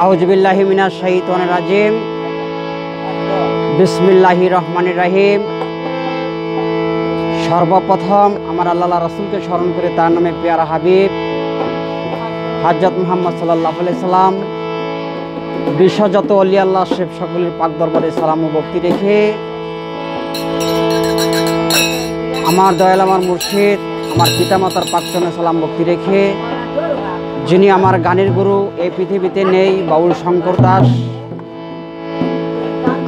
আউযুবিল্লাহি মিনাশ শাইতানির রাজিম। বিসমিল্লাহির রহমানির রহিম। সর্বপ্রথম আমার আল্লাহ রাসূলকে স্মরণ করে তার নামে পেয়ারা হাবিব হযরত মুহাম্মদ সাল্লাল্লাহু আলাইহি সাল্লাম বিশ্বজাত ওলি আল্লাহ শেফ সকলের পাক দরবারে সালাম ও ভক্তি রেখে আমার দয়াল আমার মুর্শিদ আমার পিতামাতার পাকচরণে সালাম ভক্তি রেখে যিনি আমার গানের গুরু এই পৃথিবীতে নেই বাউল শঙ্কর দাস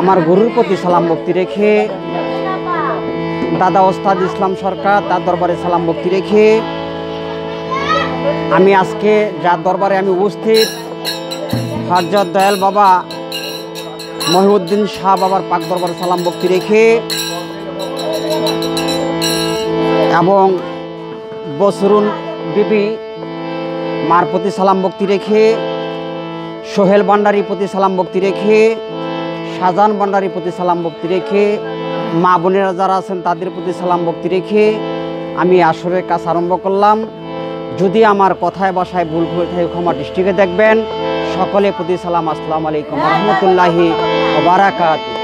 আমার গুরুর প্রতি সালাম ভক্তি রেখে দাদা ওস্তাদ ইসলাম সরকার তার দরবারে সালাম ভক্তি রেখে আমি আজকে যার দরবারে আমি উপস্থিত হযরত দয়াল বাবা মহিউদ্দিন শাহ বাবার পাক দরবারে সালাম ভক্তি রেখে এবং বসরুন বিবি মার প্রতি সালাম ভক্তি রেখে সোহেল ভান্ডারীর প্রতি সালাম ভক্তি রেখে শাহজাহান ভান্ডারীর প্রতি সালাম ভক্তি রেখে মা বোনেরা যারা আছেন তাদের প্রতি সালাম ভক্তি রেখে আমি আসরের কাজ আরম্ভ করলাম। যদি আমার কথায় বাসায় ভুল হয়ে থাকে ক্ষমা দৃষ্টিকে দেখবেন। সকলে প্রতি সালাম, আসসালামু আলাইকুম ওয়া রাহমাতুল্লাহি ওয়া বারাকাতুহু।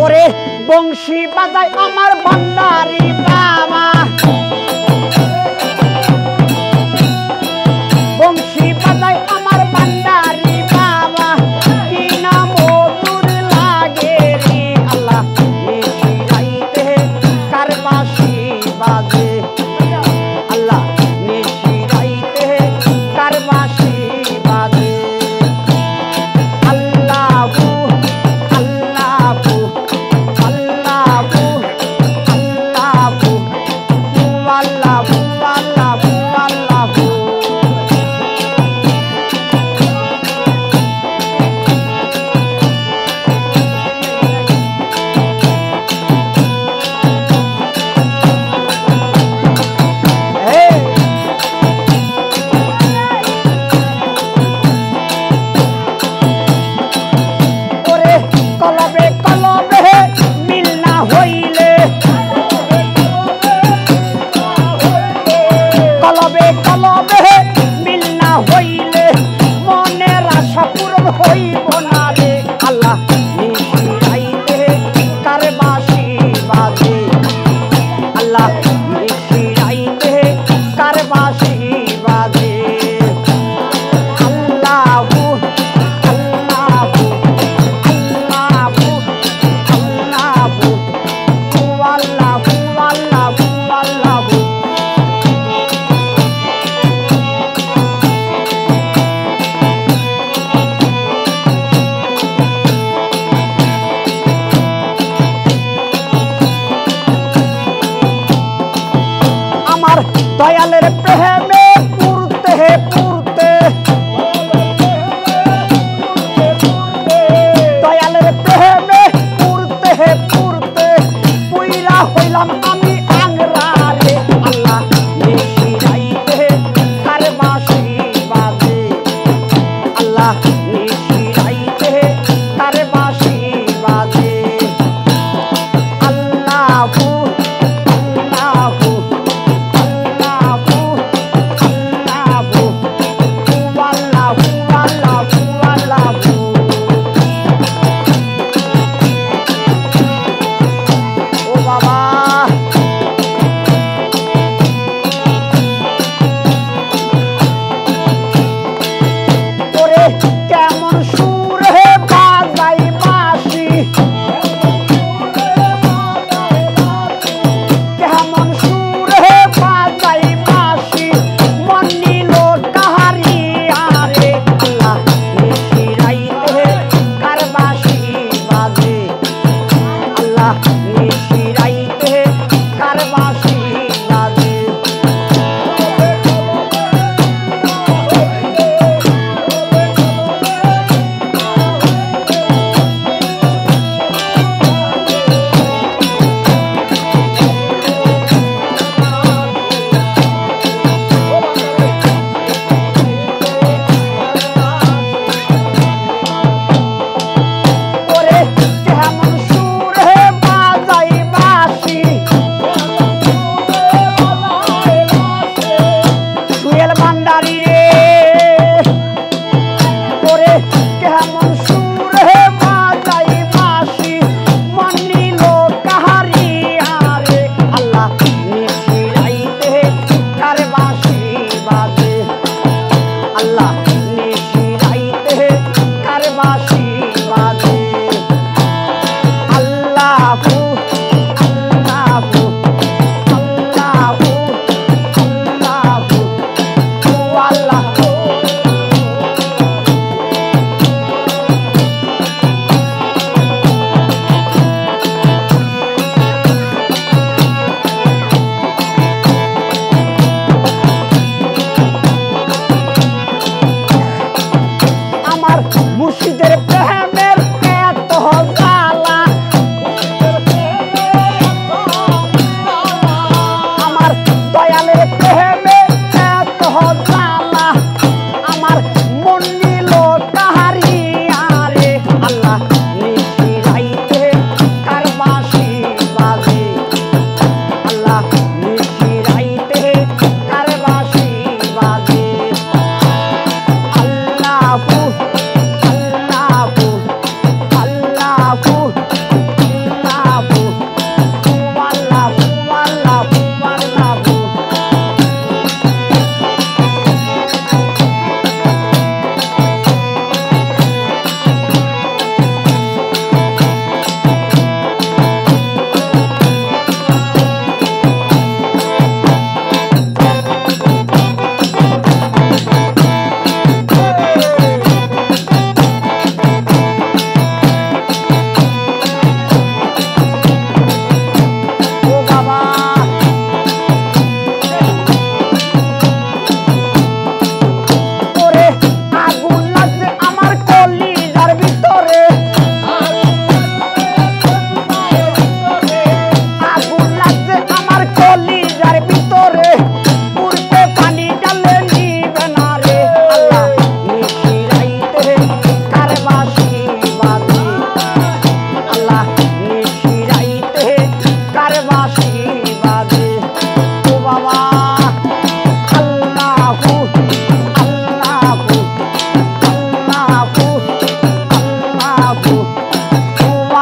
ওরে বংশী বাজায় আমার ভান্ডারী বাবা, বংশী বাজায় আমার ভান্ডারী বাবা, কি না মধুর লাগে রে আল্লাহ নিশিরাইতে কার বাঁশি বাজে, আল্লাহ নিশিরাইতে কার বাঁশি বাজে। আল্লাহু আল্লাহু আল্লাহু আল্লাহু আল্লাহু আল্লাহু আল্লাহু। ওরে কলবে কলবে মিল না হইলে, কলবে কলবে মিল না হইলে মনের আশা পূরণ হইব না রে আল্লাহ নিশিরাইতে কার বাঁশি বাজে, আল্লাহ নিশিরাইতে কার বাঁশি বাজে। আল্লাহু আল্লাহু আল্লাহু আল্লাহু আল্লাহু আল্লাহু আল্লাহু। আমার দয়ালের প্রেমে পুরতে পুরতে, দয়ালের প্রেমে পুরতে পুরতে পুইরা হইলাম আমি আংরা রে আল্লাহ নিশিরাইতে কার বাঁশি বাজে, আল্লাহ নিশিরাইতে কার বাঁশি বাজে। আল্লাহু আল্লাহু আল্লাহু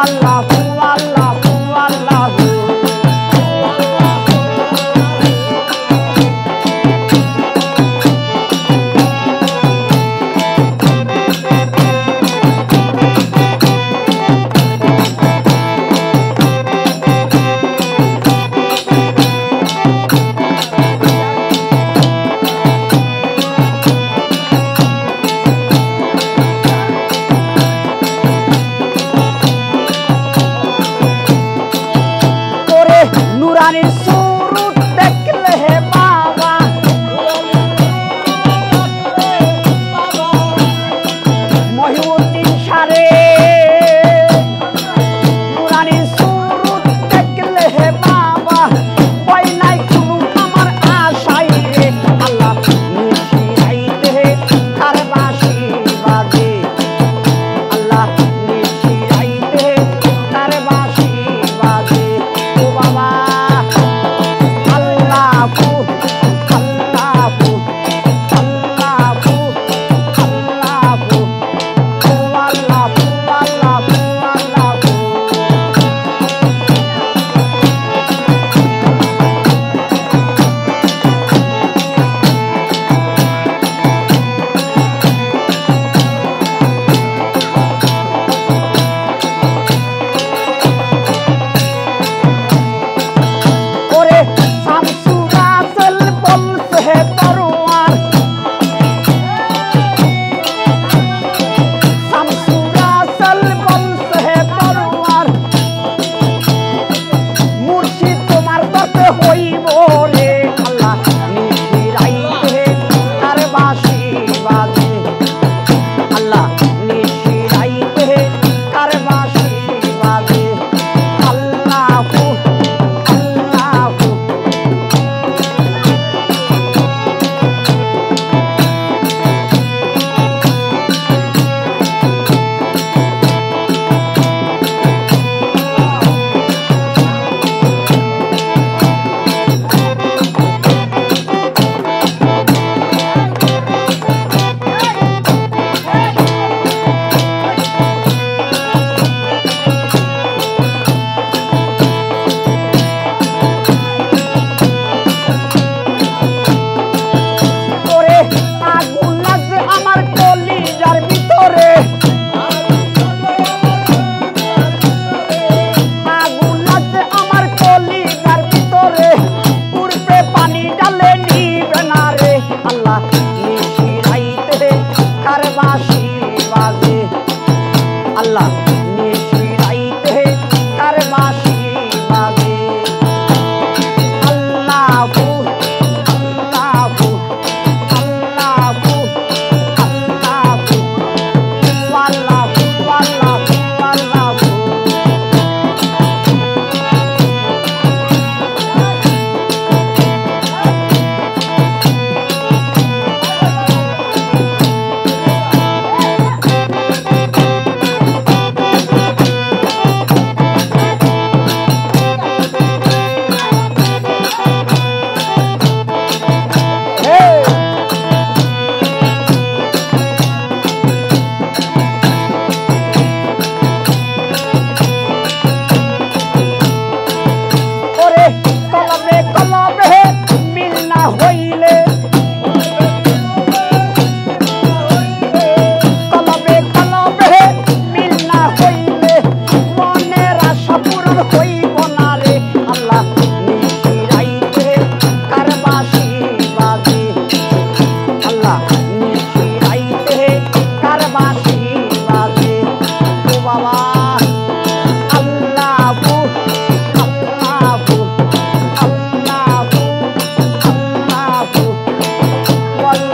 আল্লাহু আল্লাহু আল্লাহু নুরানি সুরুত দেখলে হে বাবা মহিউদ্দিন সারে নুরানি সুরুত দেখলে হে বাবা ভয় নাই কোনো আমার আশাই রে আল্লাহ নিশিরাইতে কার বাঁশি বাজে আল্লাহ নিশিরাইতে কার বাঁশি বাজে ও বাবা আল্লাহ নিশিরাইতে কার বাঁশি বাজে আল্লাহু আল্লাহু আল্লাহু আল্লাহু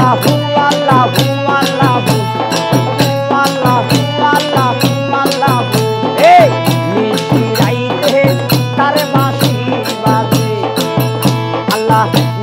আল্লাহু আল্লাহু আল্লাহু Allah